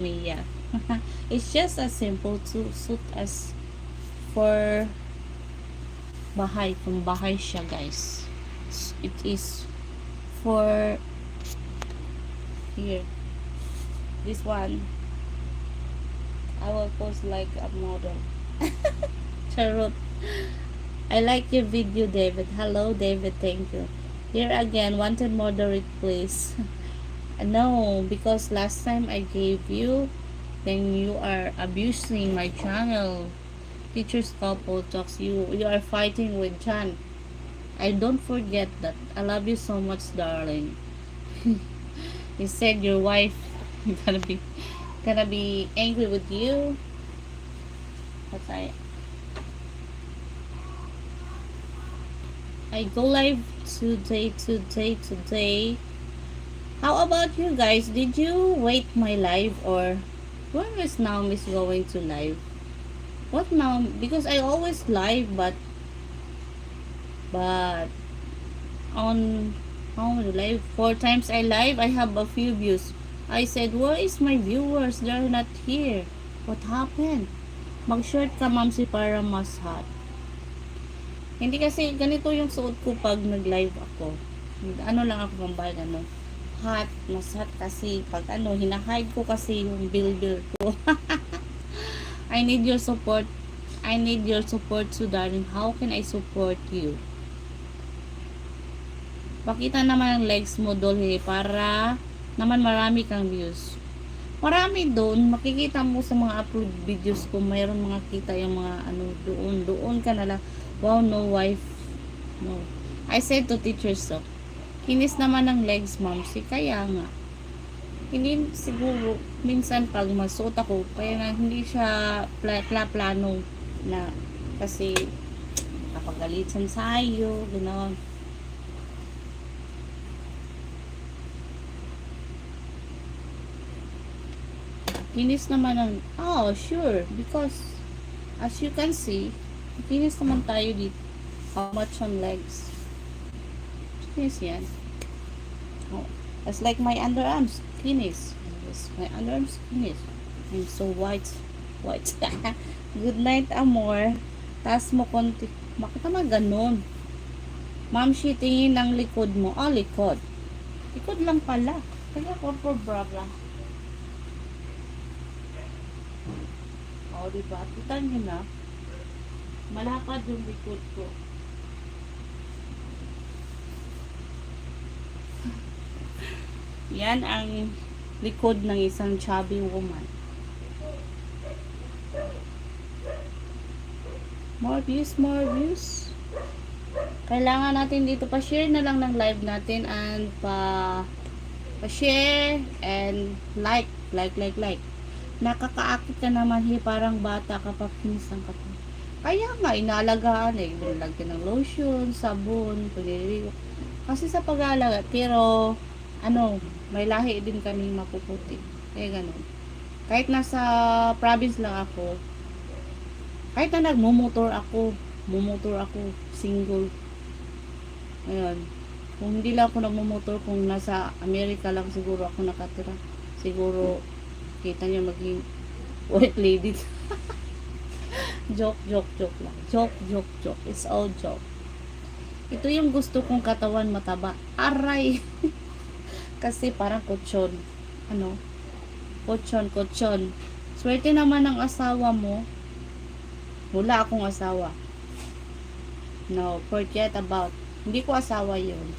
Mia. It's just as simple to suit as for bahay. Kung bahay siya, guys. It is for here. This one, I will post like a model. Charot. I like your video, David. Hello, David. Thank you. Here again, wanted moderate, please. No, because last time I gave you, then you are abusing my channel. Teachers Couple Talks. You are fighting with Chan. I don't forget that. I love you so much, darling. You said your wife gonna be angry with you. But I go live today. How about you guys? Did you wait my live, or where is now Miss going to live? What now? Because I always live, but on how many live? 4 times I live, I have a few views. I said, where is my viewers? They're not here. What happened? Mag-short ka, ma'am, si para mas hot. Hindi kasi ganito yung suot ko pag nag-live ako. Ano lang ako pambay, ano. Hot, mas hot kasi pag ano, hinahide ko kasi yung builder ko. I need your support. I need your support too, darling. How can I support you? Pakita naman ang legs mo, Dolhe, para naman marami kang views. Marami doon, makikita mo sa mga upload videos ko, mayroon mga kita yung mga ano, doon ka na lang. Wow, no wife. No. I said to teachers, so, kinis naman ng legs, ma'am. Kaya nga. Hindi siguro, minsan pag masuot ako, kaya nga hindi siya plano na, kasi kapagalitan sa'yo, gano'n. Kinis naman ng, oh, sure, because, as you can see, kinis naman tayo dito. How much on legs? Kinis yan. Oh, that's like my underarms, kinis. Yes, my underarms, kinis. I'm so white. Good night, amor. Taas mo konti. Bakit naman ganun? Ma'am, she, tingin ng likod mo. Ah, likod. Likod lang pala. Kaya ko for bra. O, diba? Kita nyo na. Malapad yung likod ko. Yan ang likod ng isang chubby woman. More views. Kailangan natin dito pa-share na lang ng live natin and pa-share and like. Nakakaakit ka naman, parang bata kapag pinisan ka. Kaya nga, inaalagaan nilagyan ng lotion, sabon, pagdirigo. Kasi sa pag-aalaga, pero, may lahi din kami mapuputi. Kaya ganun. Kahit nasa province lang ako, kahit na mumotor ako, single. Ayun. Kung hindi lang ako nagmumotor, kung nasa Amerika lang siguro ako nakatira, siguro, kita niyo maging white lady. joke lang. Joke. It's all joke. Ito yung gusto kong katawan, mataba. Aray! Kasi parang kutsyon. Kutsyon. Swerte naman ng asawa mo. Wala akong asawa. No, forget about. Hindi ko asawa yun.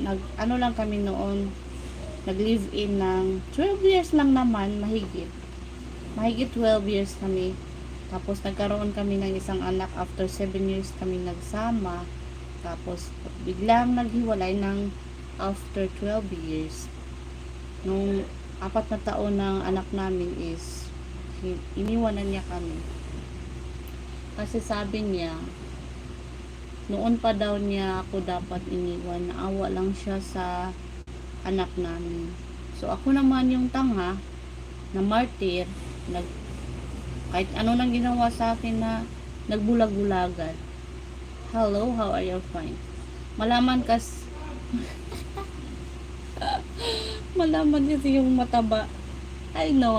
Lang kami noon. Nag-live-in ng 12 years lang naman, mahigit 12 years kami. Tapos nagkaroon kami ng isang anak after 7 years kami nagsama. Tapos biglang naghiwalay ng after 12 years. Nung 4 na taon ng anak namin is iniwanan niya kami. Kasi sabi niya, noon pa daw niya ako dapat iniwan. Naawa lang siya sa anak namin. So ako naman yung tanga na martyr, kahit ano nang ginawa sa akin na nagbulag-bulagan. Hello, how are you? Fine. Malaman kasi yung mataba. I know.